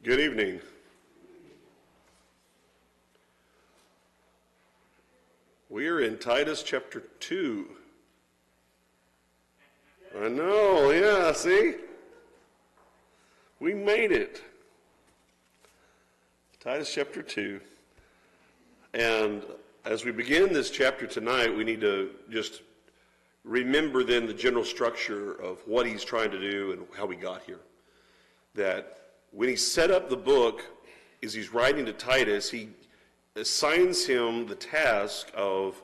Good evening. We are in Titus chapter 2. I know, yeah, see? We made it. Titus chapter 2. And as we begin this chapter tonight, we need to just remember then the general structure of what he's trying to do and how we got here. That when he set up the book, as he's writing to Titus, he assigns him the task of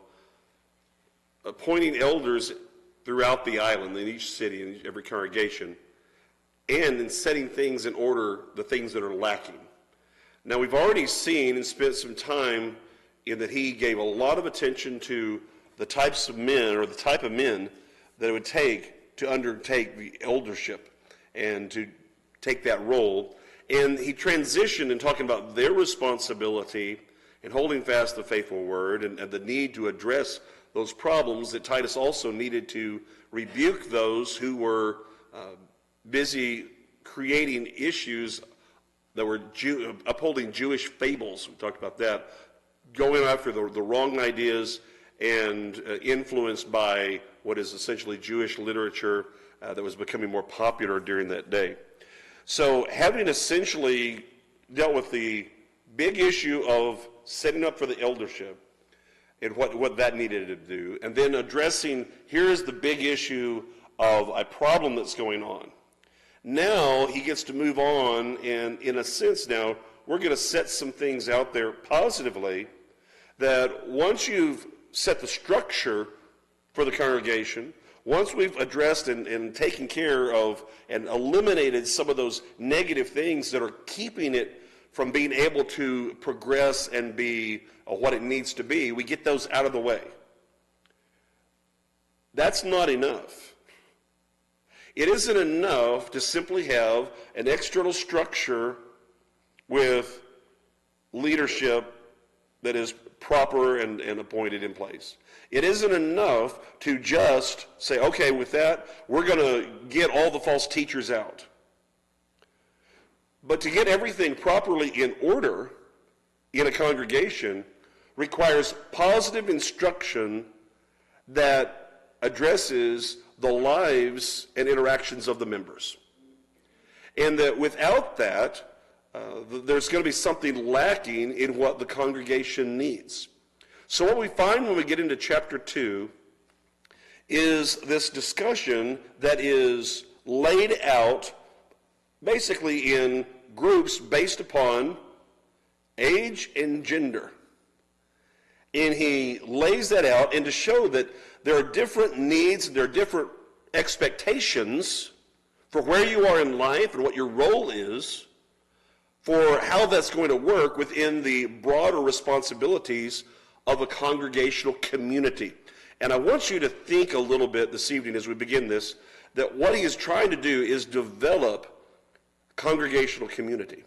appointing elders throughout the island, in each city, in every congregation, and in setting things in order, the things that are lacking. Now, we've already seen and spent some time in that he gave a lot of attention to the types of men, or the type of men that it would take to undertake the eldership and to take that role. And he transitioned in talking about their responsibility in holding fast the faithful word and the need to address those problems, that Titus also needed to rebuke those who were busy creating issues that were upholding Jewish fables. We talked about that, going after the wrong ideas and influenced by what is essentially Jewish literature that was becoming more popular during that day. So having essentially dealt with the big issue of setting up for the eldership and what that needed to do, and then addressing, here's the big issue of a problem that's going on. Now he gets to move on, and in a sense now, we're going to set some things out there positively that once you've set the structure for the congregation, once we've addressed and taken care of and eliminated some of those negative things that are keeping it from being able to progress and be what it needs to be, we get those out of the way. That's not enough. It isn't enough to simply have an external structure with leadership that is proper and appointed in place. It isn't enough to just say, okay, with that, we're going to get all the false teachers out. But to get everything properly in order in a congregation requires positive instruction that addresses the lives and interactions of the members. And that without that, there's going to be something lacking in what the congregation needs. So what we find when we get into chapter 2 is this discussion that is laid out basically in groups based upon age and gender. And he lays that out, and to show that there are different needs, there are different expectations for where you are in life and what your role is, for how that's going to work within the broader responsibilities of a congregational community. And I want you to think a little bit this evening as we begin this, that what he is trying to do is develop congregational community.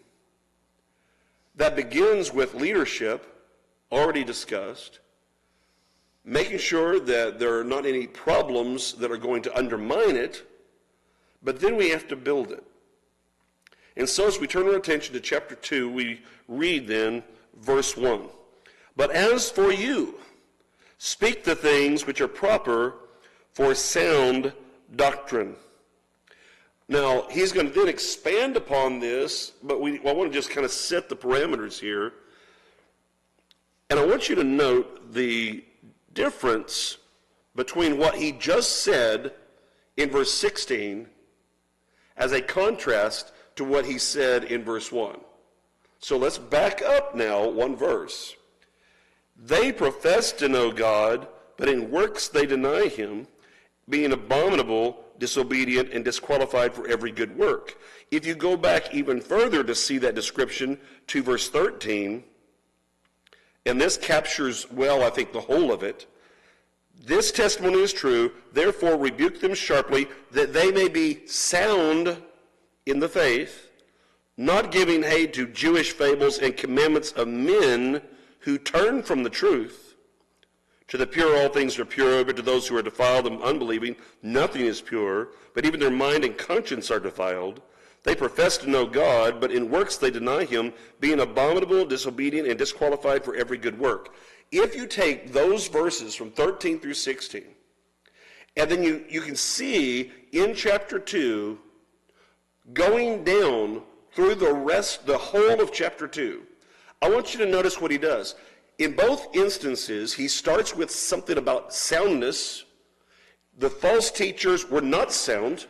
That begins with leadership, already discussed, making sure that there are not any problems that are going to undermine it, but then we have to build it. And so as we turn our attention to chapter 2, we read then verse 1. But as for you, speak the things which are proper for sound doctrine. Now, he's going to then expand upon this, but I want to just kind of set the parameters here. And I want you to note the difference between what he just said in verse 16 as a contrast to what he said in verse 1. So let's back up now one verse. They profess to know God, but in works they deny him, being abominable, disobedient, and disqualified for every good work. If you go back even further to see that description to verse 13, and this captures well, I think, the whole of it. This testimony is true, therefore rebuke them sharply, that they may be sound in the faith, not giving heed to Jewish fables and commandments of men who turn from the truth. To the pure all things are pure, but to those who are defiled and unbelieving nothing is pure, but even their mind and conscience are defiled. They profess to know God, but in works they deny him, being abominable, disobedient, and disqualified for every good work. If you take those verses from 13 through 16, and then you can see in chapter 2, going down through the whole of chapter 2, I want you to notice what he does. In both instances, he starts with something about soundness. The false teachers were not sound.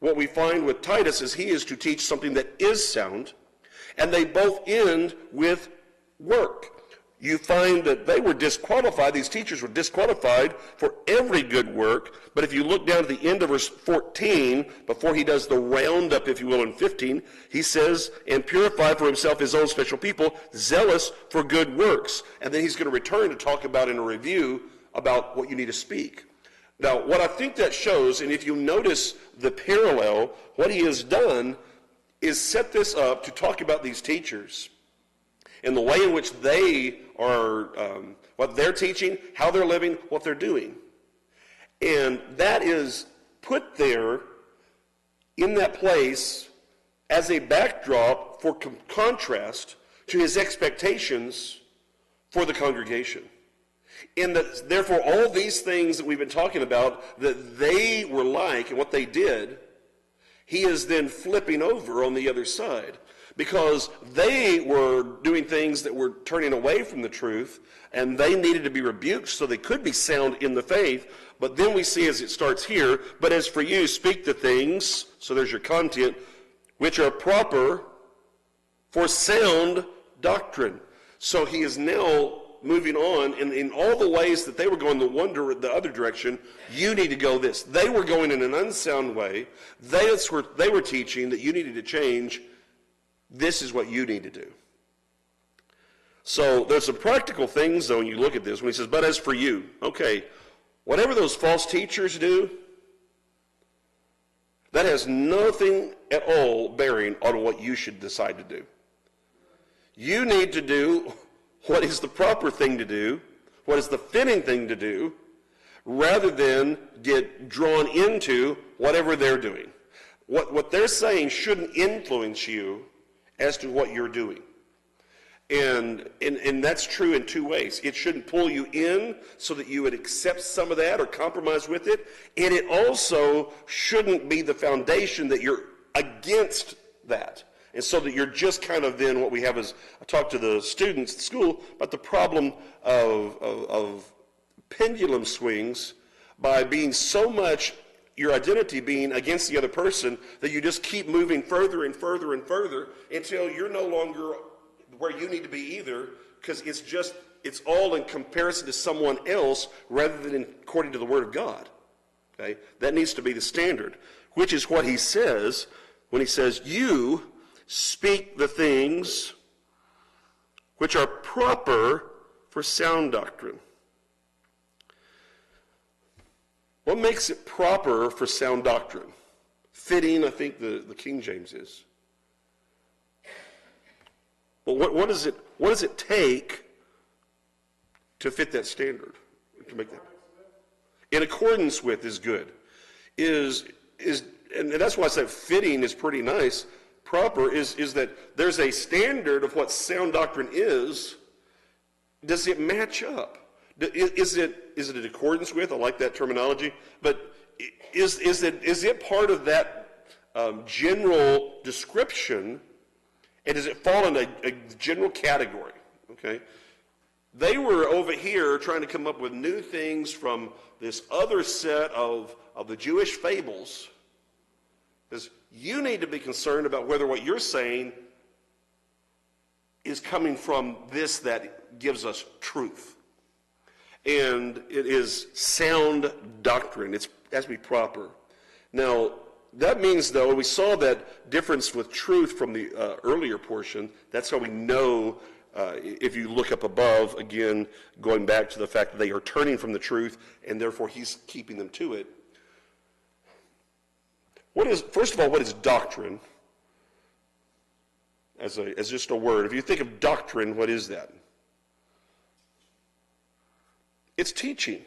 What we find with Titus is he is to teach something that is sound. And they both end with work. You find that they were disqualified, these teachers were disqualified for every good work. But if you look down at the end of verse 14, before he does the roundup, if you will, in 15, he says, and purify for himself his own special people, zealous for good works. And then he's going to return to talk about in a review about what you need to speak. Now, what I think that shows, and if you notice the parallel, what he has done is set this up to talk about these teachers and the way in which they are, what they're teaching, how they're living, what they're doing. And that is put there in that place as a backdrop for contrast to his expectations for the congregation. And that, therefore, all these things that we've been talking about, that they were like and what they did, he is then flipping over on the other side. Because they were doing things that were turning away from the truth, and they needed to be rebuked so they could be sound in the faith. But then we see as it starts here, but as for you, speak the things, so there's your content, which are proper for sound doctrine. So he is now moving on, and in all the ways that they were going the other direction, you need to go this. They were going in an unsound way. They were teaching that you needed to change. This is what you need to do. So there's some practical things, though, when you look at this. When he says, but as for you, okay, whatever those false teachers do, that has nothing at all bearing on what you should decide to do. You need to do what is the proper thing to do, what is the fitting thing to do, rather than get drawn into whatever they're doing. What they're saying shouldn't influence you as to what you're doing. And that's true in two ways. It shouldn't pull you in so that you would accept some of that or compromise with it. And it also shouldn't be the foundation that you're against that. And so that you're just kind of then, what we have is, I talk to the students at school about the problem of pendulum swings by being so much your identity being against the other person that you just keep moving further and further and further until you're no longer where you need to be either, because it's all in comparison to someone else rather than according to the Word of God. Okay? That needs to be the standard, which is what he says when he says, you speak the things which are proper for sound doctrine. What makes it proper for sound doctrine? Fitting, I think the King James is. But what does it take to fit that standard? To make that in accordance with is good. And that's why I said fitting is pretty nice. Proper is that there's a standard of what sound doctrine is. Does it match up? Is it in accordance with? I like that terminology. But is it part of that general description? And does it fall in a general category? Okay. They were over here trying to come up with new things from this other set of the Jewish fables. Because you need to be concerned about whether what you're saying is coming from this that gives us truth. And it is sound doctrine. It has to be proper. Now, that means, though, we saw that difference with truth from the earlier portion. That's how we know, if you look up above, again, going back to the fact that they are turning from the truth, and therefore he's keeping them to it. First of all, what is doctrine? As just a word. If you think of doctrine, what is that? It's teaching.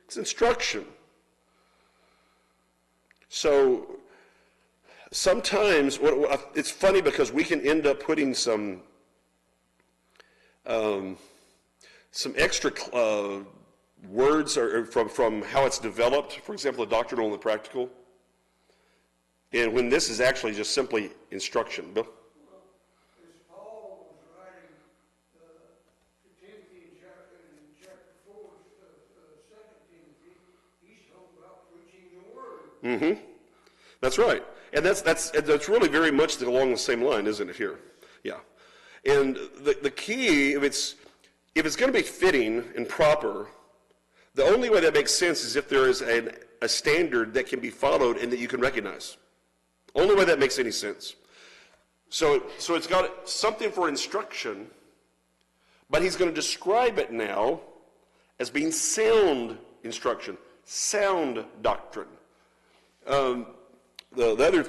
It's instruction. So sometimes, it's funny because we can end up putting some extra words from how it's developed, for example, the doctrinal and the practical, and when this is actually just simply instruction. Bill? Well, as Paul was writing to Timothy in chapter 4, 2 Timothy, he's talking about preaching the word. Mm-hmm. That's right. And that's really very much along the same line, isn't it, here? Yeah. And the key, if it's going to be fitting and proper, the only way that makes sense is if there is a standard that can be followed and that you can recognize. Only way that makes any sense. So it's got something for instruction, but he's going to describe it now as being sound instruction, sound doctrine. The other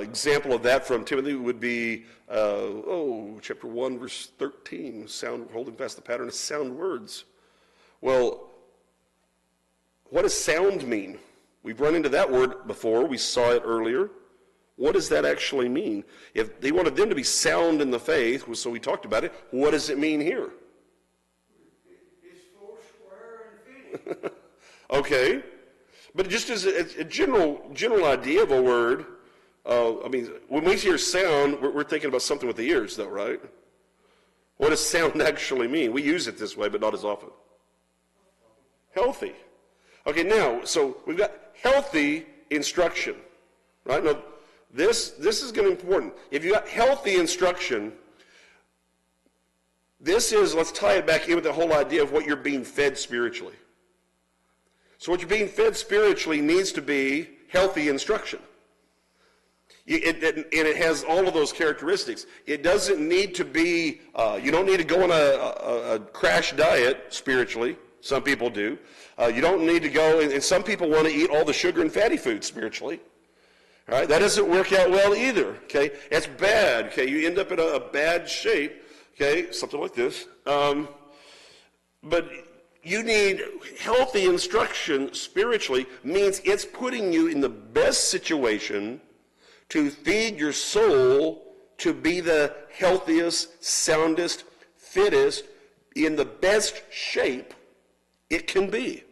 example of that from Timothy would be, chapter 1, verse 13, holding fast the pattern of sound words. Well, what does sound mean? We've run into that word before. We saw it earlier. What does that actually mean? If they wanted them to be sound in the faith, so we talked about it, what does it mean here? It's four square and fitting. Okay. But just as a general idea of a word, when we hear sound, we're thinking about something with the ears, though, right? What does sound actually mean? We use it this way, but not as often. Healthy. Okay, now, so we've got healthy instruction, right? Now, this is going to be important. If you got healthy instruction, let's tie it back in with the whole idea of what you're being fed spiritually. So what you're being fed spiritually needs to be healthy instruction. And it has all of those characteristics. It doesn't need to be, you don't need to go on a crash diet spiritually. Some people do. You don't need to go, and some people want to eat all the sugar and fatty foods spiritually. All right, that doesn't work out well either, okay? It's bad, okay? You end up in a bad shape, okay? Something like this. But you need healthy instruction spiritually, means it's putting you in the best situation to feed your soul to be the healthiest, soundest, fittest, in the best shape it can be.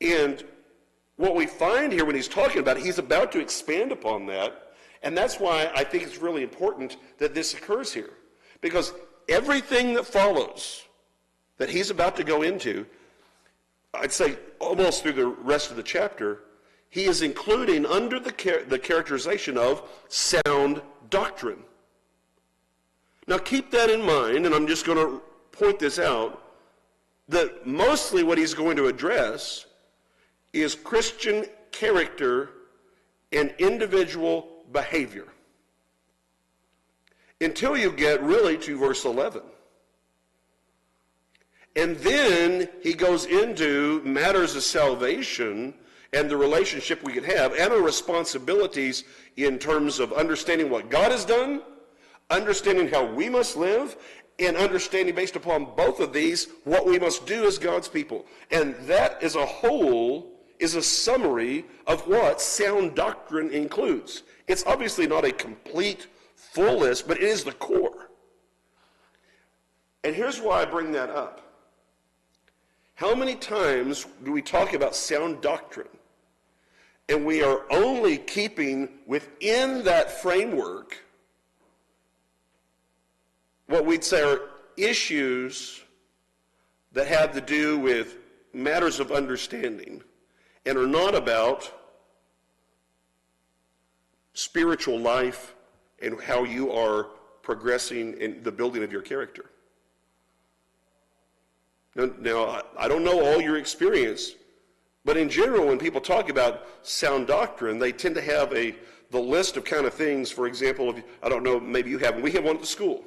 And what we find here when he's talking about it, he's about to expand upon that, and that's why I think it's really important that this occurs here. Because everything that follows that he's about to go into, I'd say almost through the rest of the chapter, he is including under the characterization of sound doctrine. Now keep that in mind, and I'm just going to point this out, that mostly what he's going to address is Christian character and individual behavior. Until you get really to verse 11. And then he goes into matters of salvation and the relationship we can have and our responsibilities in terms of understanding what God has done, understanding how we must live, and understanding based upon both of these what we must do as God's people. And that as a whole is a summary of what sound doctrine includes. It's obviously not a complete, full list, but it is the core. And here's why I bring that up. How many times do we talk about sound doctrine, and we are only keeping within that framework what we'd say are issues that have to do with matters of understanding and are not about spiritual life and how you are progressing in the building of your character. Now, I don't know all your experience, but in general, when people talk about sound doctrine, they tend to have the list of kind of things. For example, I don't know, maybe you have, we have one at the school.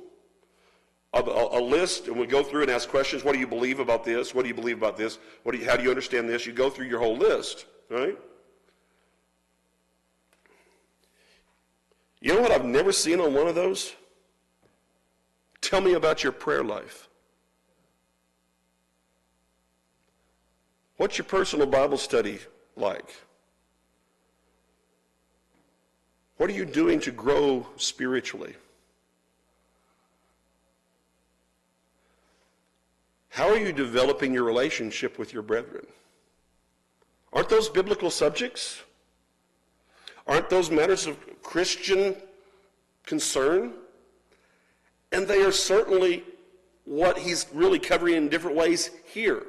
A list, and we go through and ask questions. What do you believe about this? What do you believe about this? How do you understand this? You go through your whole list, right? You know what I've never seen on one of those? Tell me about your prayer life. What's your personal Bible study like? What are you doing to grow spiritually? How are you developing your relationship with your brethren? Aren't those biblical subjects? Aren't those matters of Christian concern? And they are certainly what he's really covering in different ways here.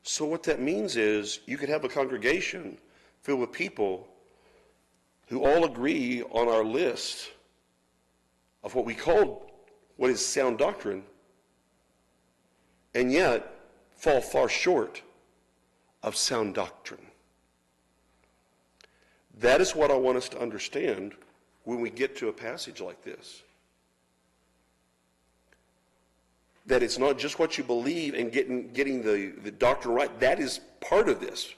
So what that means is you could have a congregation filled with people who all agree on our list of what we call what is sound doctrine, and yet fall far short of sound doctrine. That is what I want us to understand when we get to a passage like this. That it's not just what you believe and getting the doctrine right. That is part of this.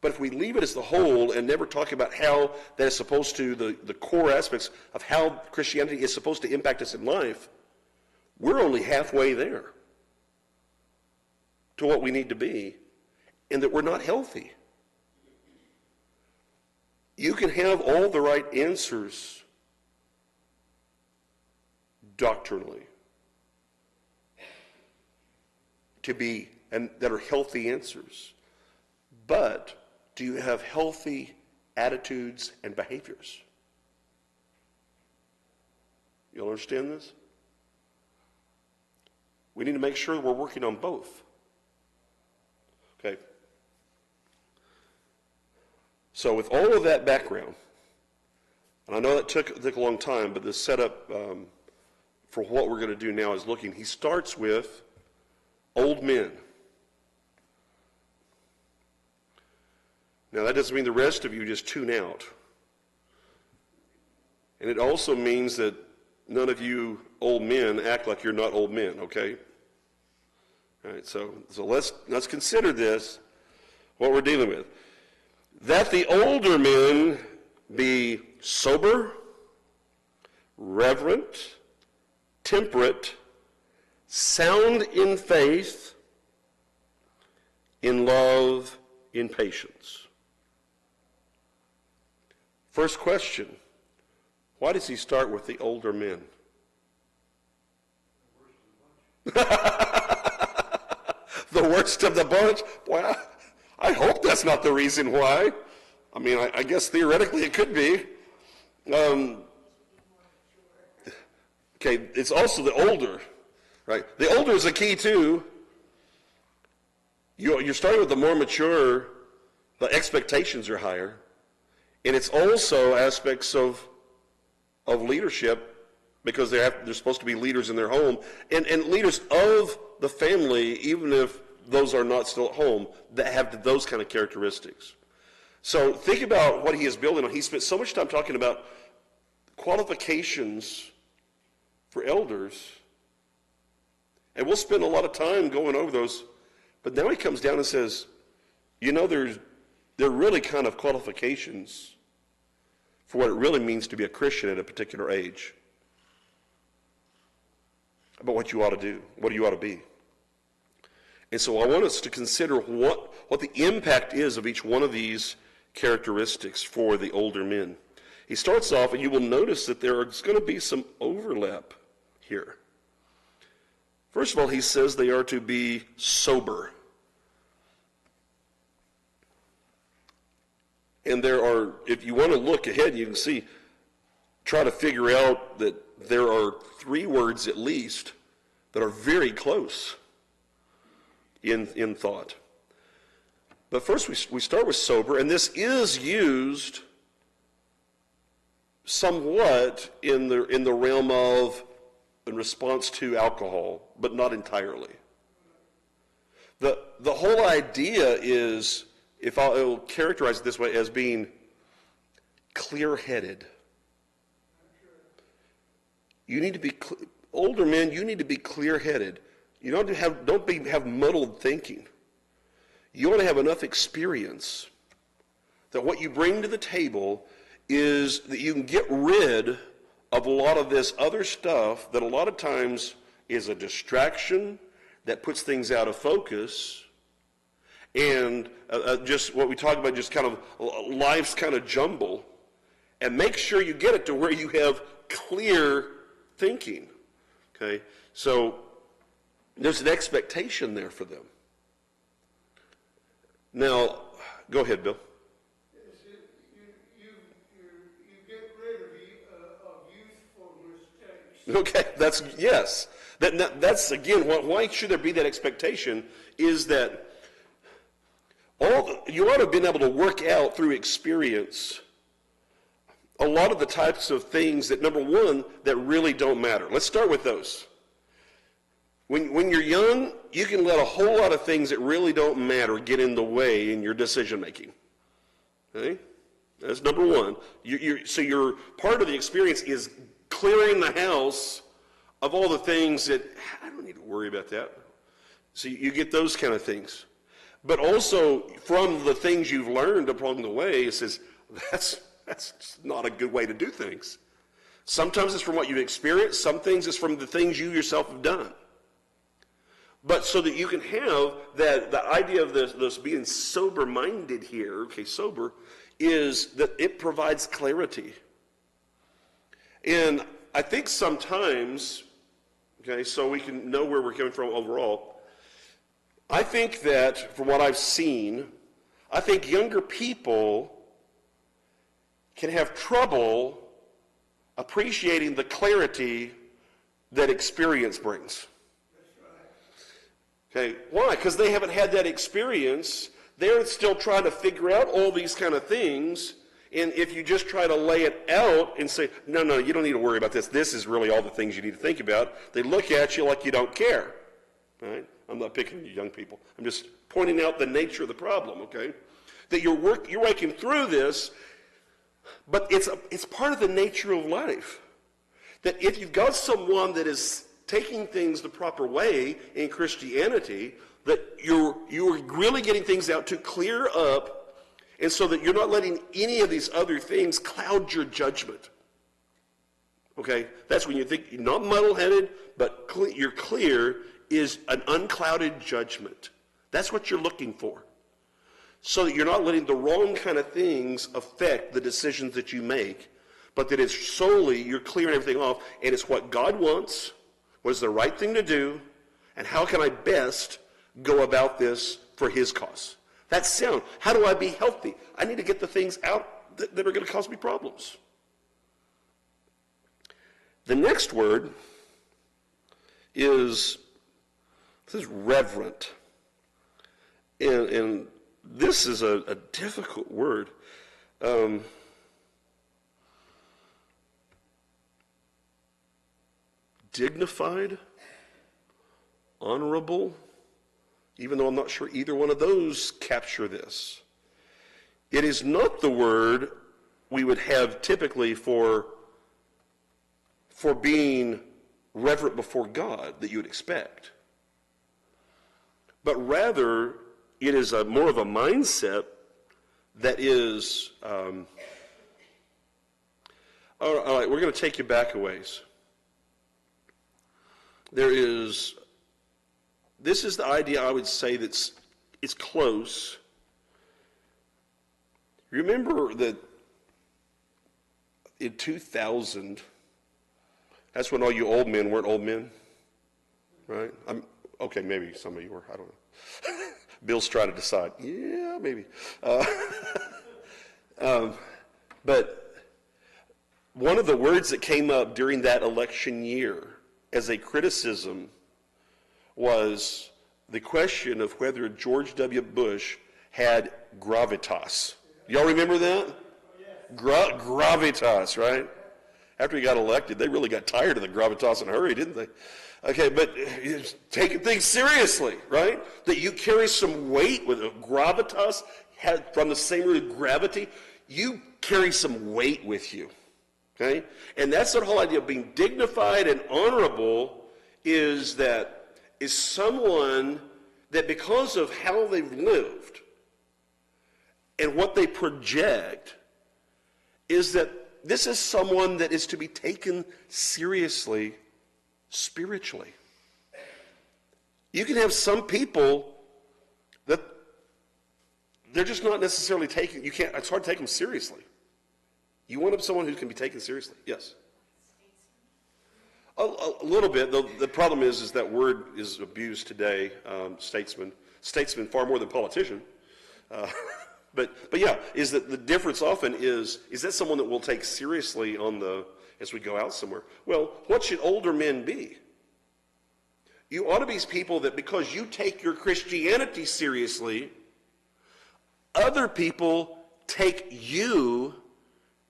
But if we leave it as the whole and never talk about how that is supposed to, the core aspects of how Christianity is supposed to impact us in life, we're only halfway there to what we need to be, and that we're not healthy. You can have all the right answers doctrinally to be, and that are healthy answers. But do you have healthy attitudes and behaviors? You all understand this? We need to make sure we're working on both. Okay. So with all of that background, and I know that took a long time, but the setup for what we're going to do now is looking. He starts with old men. Now that doesn't mean the rest of you just tune out. And it also means that none of you old men act like you're not old men, okay? All right, so let's consider this, what we're dealing with. That the older men be sober, reverent, temperate, sound in faith, in love, in patience. First question, why does he start with the older men? The worst of the bunch? Boy, I hope that's not the reason why. I mean, I guess theoretically it could be. Okay, it's also the older, right? The older is a key too. You're starting with the more mature, the expectations are higher. And it's also aspects of leadership, because they're supposed to be leaders in their home, and leaders of the family, even if those are not still at home, that have those kind of characteristics. So think about what he is building on. He spent so much time talking about qualifications for elders, and we'll spend a lot of time going over those, but now he comes down and says, you know, they're really kind of qualifications for what it really means to be a Christian at a particular age. About what you ought to do, what you ought to be. And so I want us to consider what the impact is of each one of these characteristics for the older men. He starts off, and you will notice that there's going to be some overlap here. First of all, he says they are to be sober. And there are, if you want to look ahead, you can see, try to figure out that there are 3 words at least that are very close in thought. But first we start with sober, and this is used somewhat in the realm of in response to alcohol, but not entirely. The whole idea is, if I'll characterize it this way, as being clear-headed. You need to be older men. You need to be clear-headed. You don't have muddled thinking. You want to have enough experience that what you bring to the table is that you can get rid of a lot of this other stuff that a lot of times is a distraction that puts things out of focus, and just what we talk about, just kind of life's kind of jumble, and make sure you get it to where you have clear thinking. Okay, so there's an expectation there for them. Now, go ahead, Bill. You get rid of youthful mistakes. Okay, yes. That's again, why should there be that expectation is that you ought to have been able to work out through experience a lot of the types of things that, number one, that really don't matter. Let's start with those. When you're young, you can let a whole lot of things that really don't matter get in the way in your decision making. Okay? That's number one. So your part of the experience is clearing the house of all the things that, I don't need to worry about that. So you get those kind of things. But also, from the things you've learned along the way, it says, that's not a good way to do things. Sometimes it's from what you've experienced. Some things it's from the things you yourself have done. But so that you can have the idea of this being sober-minded here, okay, sober, is that it provides clarity. And I think sometimes, okay, so we can know where we're coming from overall, I think that, from what I've seen, I think younger people can have trouble appreciating the clarity that experience brings. Okay, why? Because they haven't had that experience. They're still trying to figure out all these kind of things. And if you just try to lay it out and say, no, you don't need to worry about this. This is really all the things you need to think about. They look at you like you don't care. Right? I'm not picking on you young people. I'm just pointing out the nature of the problem, okay? That you're working through this, but it's part of the nature of life. That if you've got someone that is taking things the proper way in Christianity, that you're really getting things out to clear up, and so that you're not letting any of these other things cloud your judgment. Okay? That's when you think you're not muddle-headed, but you're clear is an unclouded judgment. That's what you're looking for. So that you're not letting the wrong kind of things affect the decisions that you make, but that it's solely, you're clearing everything off, and it's what God wants, what is the right thing to do, and how can I best go about this for his cause. That's sound. How do I be healthy? I need to get the things out that are going to cause me problems. The next word is reverent. And this is a difficult word. Dignified, honorable, even though I'm not sure either one of those capture this. It is not the word we would have typically for being reverent before God that you would expect. But rather, it is more of a mindset that is, all right, we're going to take you back a ways. This is the idea I would say it's close. Remember that in 2000, that's when all you old men weren't old men, right? Okay, maybe some of you were, I don't know. Bill's trying to decide. Yeah, maybe. But one of the words that came up during that election year as a criticism was the question of whether George W. Bush had gravitas. Y'all remember that? Gravitas, right? After he got elected, they really got tired of the gravitas in a hurry, didn't they? Okay, but taking things seriously, right? That you carry some weight with gravitas, from the same root of gravity, you carry some weight with you, okay? And that's the whole idea of being dignified and honorable is someone that because of how they've lived and what they project is that this is someone that is to be taken seriously spiritually. You can have some people that they're just not necessarily taken, it's hard to take them seriously. You want someone who can be taken seriously. Yes? A little bit. The problem is that word is abused today, statesman. Statesman far more than politician. But yeah, is that the difference often is that someone that we'll take seriously as we go out somewhere? Well, what should older men be? You ought to be people that because you take your Christianity seriously, other people take you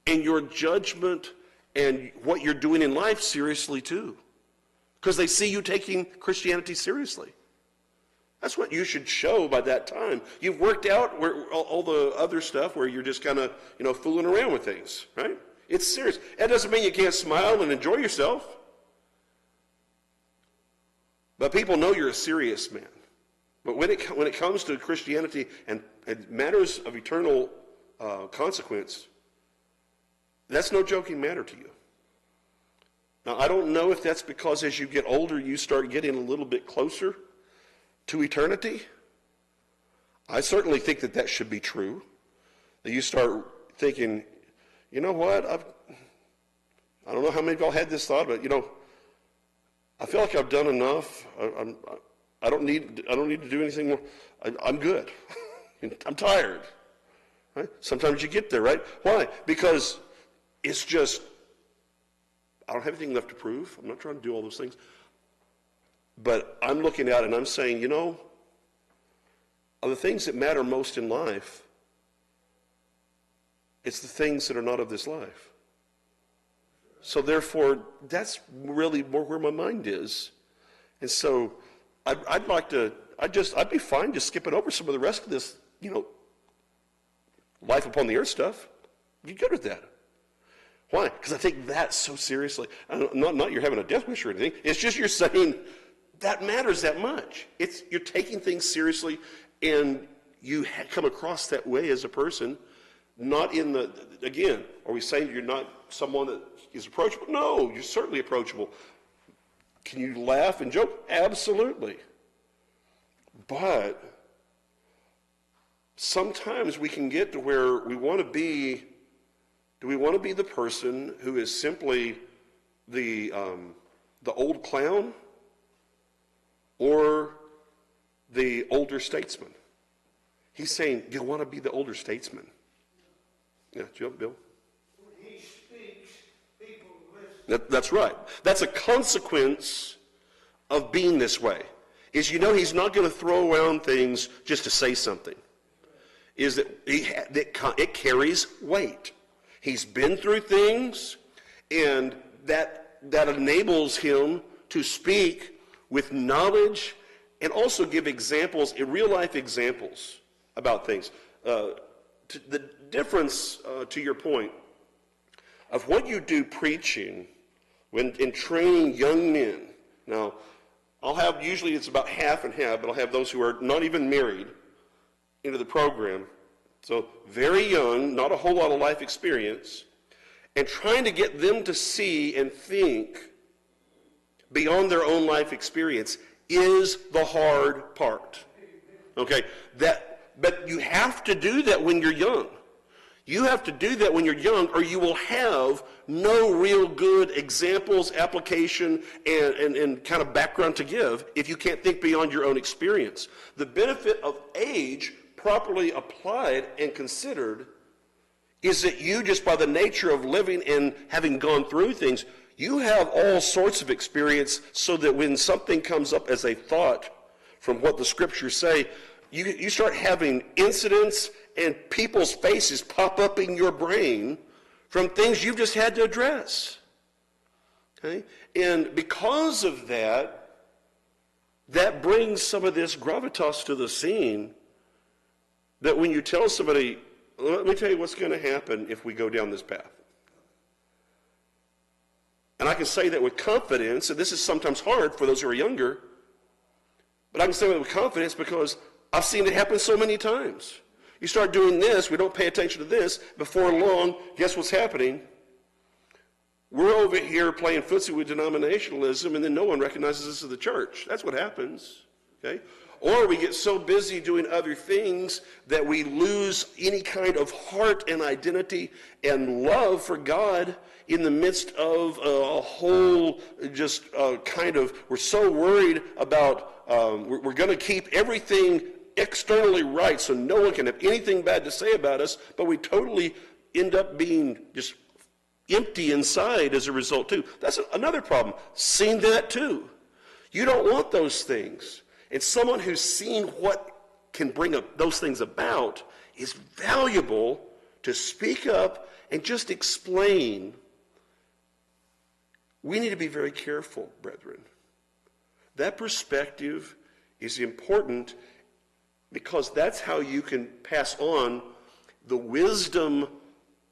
and your judgment and what you're doing in life seriously too. Because they see you taking Christianity seriously. That's what you should show by that time. You've worked out all the other stuff where you're just kind of, fooling around with things, right? It's serious. That doesn't mean you can't smile and enjoy yourself. But people know you're a serious man. But when it comes to Christianity and matters of eternal consequence, that's no joking matter to you. Now, I don't know if that's because as you get older, you start getting a little bit closer to eternity. I certainly think that should be true. That you start thinking, you know what, I don't know how many of y'all had this thought, but I feel like I've done enough. I don't need to do anything more. I'm good. I'm tired. Right? Sometimes you get there, right? Why? Because it's just, I don't have anything left to prove. I'm not trying to do all those things. But I'm looking out and I'm saying, of the things that matter most in life, it's the things that are not of this life. So therefore, that's really more where my mind is. And so I'd be fine just skipping over some of the rest of this, life upon the earth stuff. Be good with that. Why? Because I take that so seriously. Not you're having a death wish or anything. It's just you're saying that matters that much. You're taking things seriously, and you come across that way as a person, not in again, are we saying you're not someone that is approachable? No, you're certainly approachable. Can you laugh and joke? Absolutely. But sometimes we can get to where we want to be. Do we want to be the person who is simply the old clown or the older statesman? He's saying, you want to be the older statesman. Yeah, Bill? When he speaks, people listen. That's right. That's a consequence of being this way. He's not going to throw around things just to say something. Is that it carries weight. He's been through things, and that enables him to speak with knowledge and also give examples, real-life examples about things. The difference, to your point, of what you do preaching in training young men. Now, usually it's about half and half, but I'll have those who are not even married into the program. So very young, not a whole lot of life experience, and trying to get them to see and think beyond their own life experience is the hard part. Okay? But you have to do that when you're young. You have to do that when you're young, or you will have no real good examples, application, and kind of background to give if you can't think beyond your own experience. The benefit of age, properly applied and considered, is that you, just by the nature of living and having gone through things, you have all sorts of experience, so that when something comes up as a thought from what the scriptures say, you start having incidents and people's faces pop up in your brain from things you've just had to address. Okay? And because of that brings some of this gravitas to the scene, that when you tell somebody, let me tell you what's going to happen if we go down this path. And I can say that with confidence, and this is sometimes hard for those who are younger, but I can say that with confidence because I've seen it happen so many times. You start doing this, we don't pay attention to this, before long, guess what's happening? We're over here playing footsie with denominationalism, and then no one recognizes this as the church. That's what happens, okay? Or we get so busy doing other things that we lose any kind of heart and identity and love for God in the midst of a whole we're so worried about, we're going to keep everything externally right so no one can have anything bad to say about us, but we totally end up being just empty inside as a result too. That's another problem. Seen that too. You don't want those things. And someone who's seen what can bring up those things about is valuable to speak up and just explain. We need to be very careful, brethren. That perspective is important because that's how you can pass on the wisdom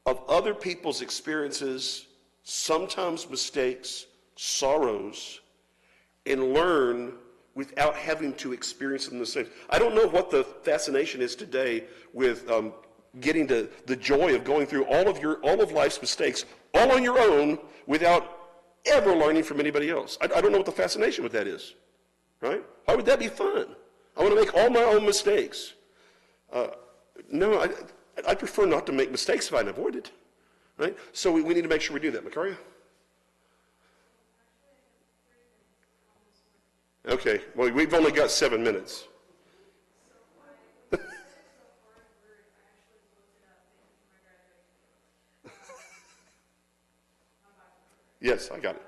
of other people's experiences, sometimes mistakes, sorrows, and learn without having to experience them the same. I don't know what the fascination is today with getting to the joy of going through all of life's mistakes all on your own without ever learning from anybody else. I don't know what the fascination with that is, right? Why would that be fun? I want to make all my own mistakes. No, I prefer not to make mistakes if I can avoid it, right? So we need to make sure we do that. Macaria? Okay, well, we've only got 7 minutes. Yes, I got it.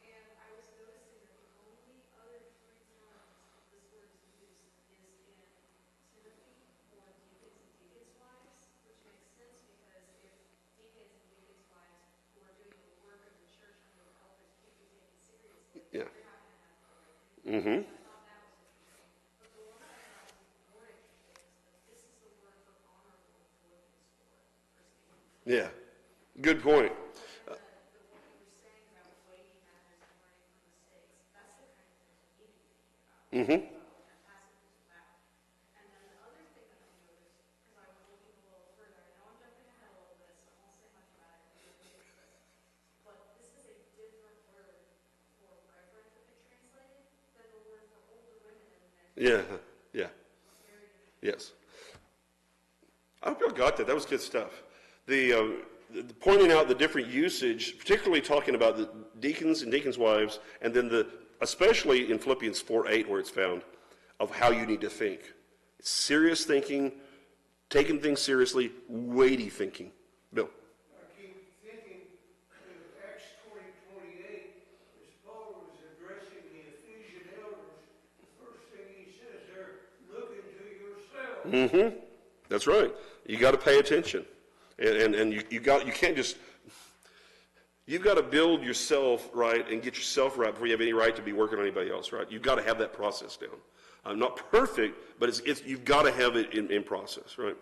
And I was noticing that the only other 3 times this word is used is in Timothy for deacons and deacons' wives, which makes sense because if deacons and deacons' wives who are doing the work of the church under the elders can't be taken seriously, Yeah. they're not going to have the right. Mm-hmm. I thought that was interesting. But the one that I thought was even more interesting is that this is the word for honorable in Philippians 4, verse 8. Yeah, good point. Mm-hmm. And then the other thing that I noticed, because I was looking a little further, I know I'm jumping ahead a little bit, so I won't say much about it, but this is a different word for reverend that they translated than the word for older women in the next. Yeah. Yes. I hope y'all got that. That was good stuff. The pointing out the different usage, particularly talking about the deacons and deacons' wives, and then especially in Philippians 4:8 where it's found, of how you need to think. It's serious thinking, taking things seriously, weighty thinking. Bill? I keep thinking in Acts 20:28, as Paul was addressing the Ephesian elders, the first thing he says there, look into yourself. Mm-hmm. That's right. You got to pay attention. And you can't just, you've got to build yourself right and get yourself right before you have any right to be working on anybody else, right? You've got to have that process down. Not perfect, but you've got to have it in process, right?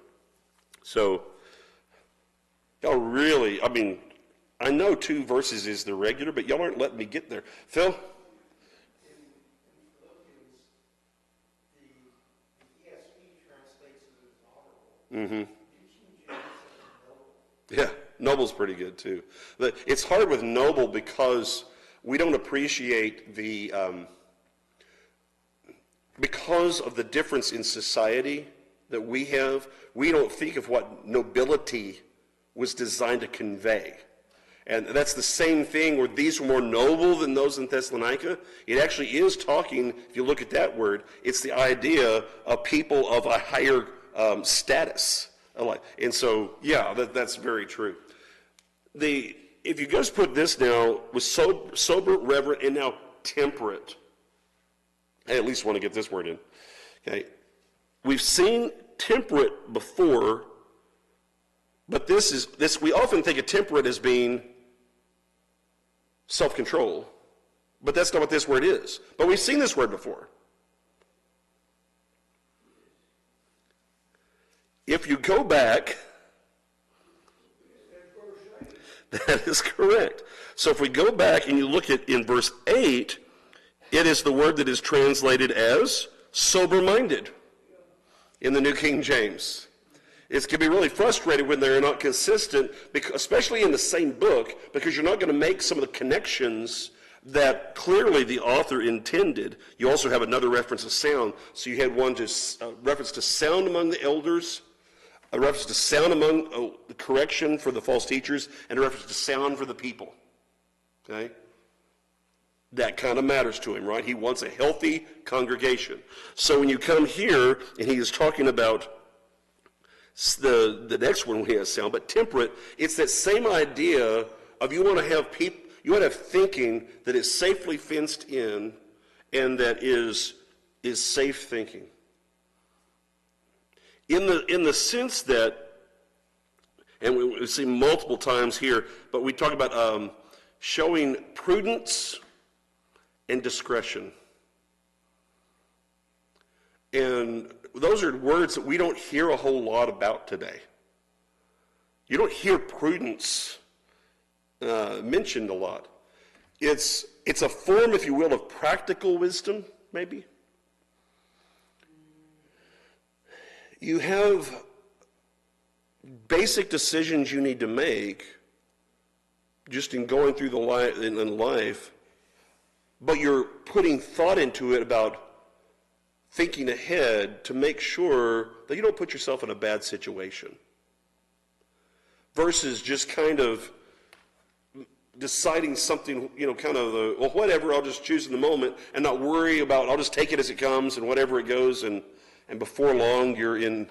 So, y'all really, I know 2 verses is the regular, but y'all aren't letting me get there. Phil? In Philippians, the ESV translates it as honorable. Mm-hmm. Yeah, noble's pretty good too. It's hard with noble because we don't appreciate because of the difference in society that we have, we don't think of what nobility was designed to convey. And that's the same thing where these were more noble than those in Thessalonica. It actually is talking, if you look at that word, it's the idea of people of a higher status. And so, yeah, that's very true. If you just put this now with sober, reverent, and now temperate, I at least want to get this word in. Okay, we've seen temperate before, but this we often think of temperate as being self-control, but that's not what this word is. But we've seen this word before. If you go back, that is correct. So if we go back and you look at in verse 8, it is the word that is translated as sober-minded in the New King James. It can be really frustrating when they're not consistent, especially in the same book, because you're not going to make some of the connections that clearly the author intended. You also have another reference to sound. So you had one to reference to sound among the elders, a reference to sound among the correction for the false teachers, and a reference to sound for the people. Okay? That kind of matters to him, right? He wants a healthy congregation. So when you come here, and he is talking about the next one he has sound, but temperate, it's that same idea of you want to have people, you want to have thinking that is safely fenced in and that is safe thinking. In the sense that, and we see multiple times here, but we talk about showing prudence and discretion. And those are words that we don't hear a whole lot about today. You don't hear prudence mentioned a lot. It's a form, if you will, of practical wisdom, maybe. You have basic decisions you need to make just in going through in life, but you're putting thought into it about thinking ahead to make sure that you don't put yourself in a bad situation. Versus just kind of deciding something, kind of well, whatever, I'll just choose in the moment and not worry about, I'll just take it as it comes and whatever it goes, and before long you're in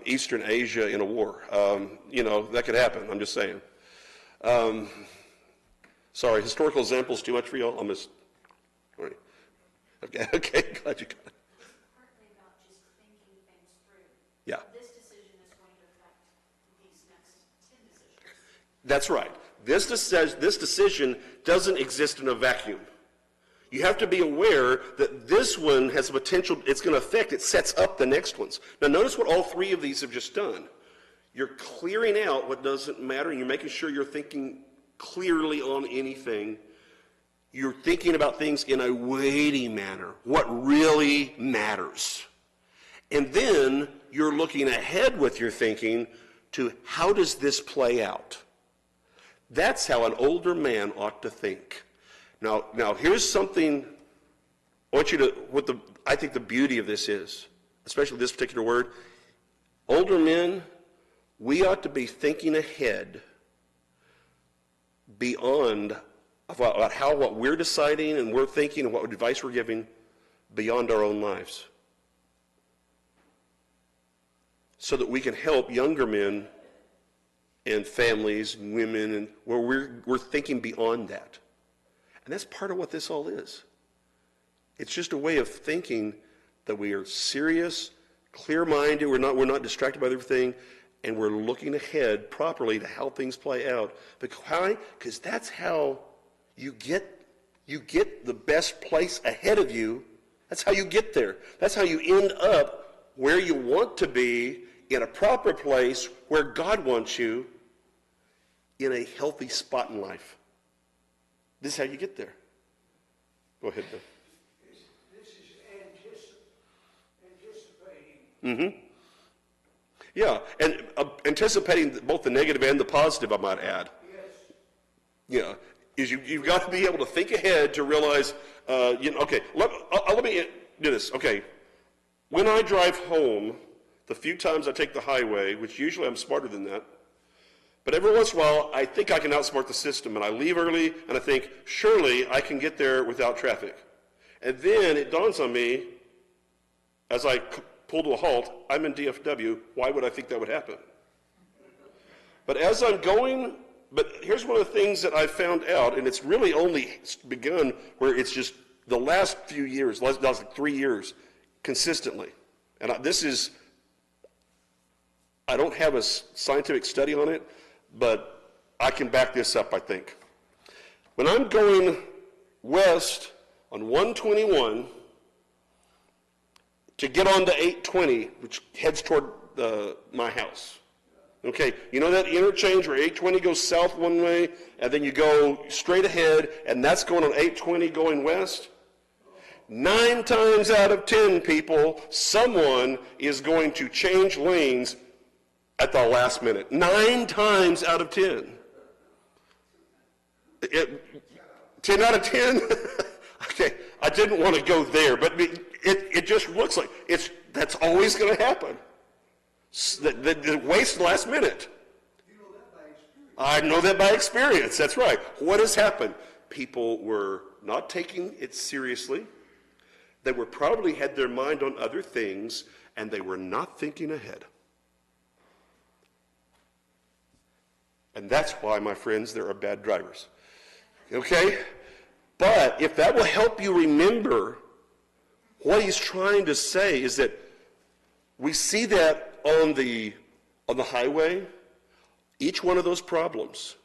Eastern Asia in a war. That could happen, I'm just saying. Sorry, historical examples too much for y'all? All right. Okay, glad you got it. Partly about just thinking things through. Yeah. This decision is going to affect these next 10 decisions. That's right. This decision doesn't exist in a vacuum. You have to be aware that this one has a potential, it's going to affect, it sets up the next ones. Now notice what all three of these have just done. You're clearing out what doesn't matter, and you're making sure you're thinking clearly on anything. You're thinking about things in a weighty manner, what really matters. And then you're looking ahead with your thinking to how does this play out? That's how an older man ought to think. Now here's something I want you to, I think the beauty of this is, especially this particular word, older men, we ought to be thinking ahead beyond about what we're deciding and we're thinking and what advice we're giving beyond our own lives. So that we can help younger men and families and women, and where we're thinking beyond that. And that's part of what this all is. It's just a way of thinking that we are serious, clear-minded, we're not distracted by everything, and we're looking ahead properly to how things play out. Because that's how you get the best place ahead of you. That's how you get there. That's how you end up where you want to be, in a proper place where God wants you, in a healthy spot in life. This is how you get there. Go ahead, Bill. This is anticipating. Mm-hmm. Yeah, and anticipating both the negative and the positive, I might add. Yes. Yeah, is you've got to be able to think ahead to realize, okay, let me do this. Okay, when I drive home, the few times I take the highway, which usually I'm smarter than that, but every once in a while I think I can outsmart the system, and I leave early, and I think, surely I can get there without traffic. And then it dawns on me, as I pull to a halt, I'm in DFW, why would I think that would happen? But as I'm going, but here's one of the things that I found out, and it's really only begun where it's just the last few years, last like 3 years, consistently. And I don't have a scientific study on it, but I can back this up, I think. When I'm going west on 121 to get on to 820, which heads toward my house. Okay, you know that interchange where 820 goes south one way, and then you go straight ahead, and that's going on 820 going west? 9 times out of 10 people, someone is going to change lanes at the last minute. 9 times out of 10. 10 out of 10? Okay, I didn't want to go there, but it just looks like that's always going to happen. The waste the last minute. You know that by experience. I know that by experience, that's right. What has happened? People were not taking it seriously. They were probably had their mind on other things, and they were not thinking ahead. And that's why, my friends, there are bad drivers. Okay? But if that will help you remember, what he's trying to say is that we see that on the highway, each one of those problems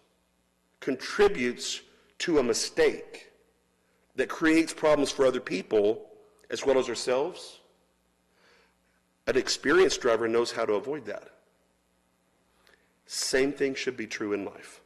contributes to a mistake that creates problems for other people as well as ourselves. An experienced driver knows how to avoid that. Same thing should be true in life.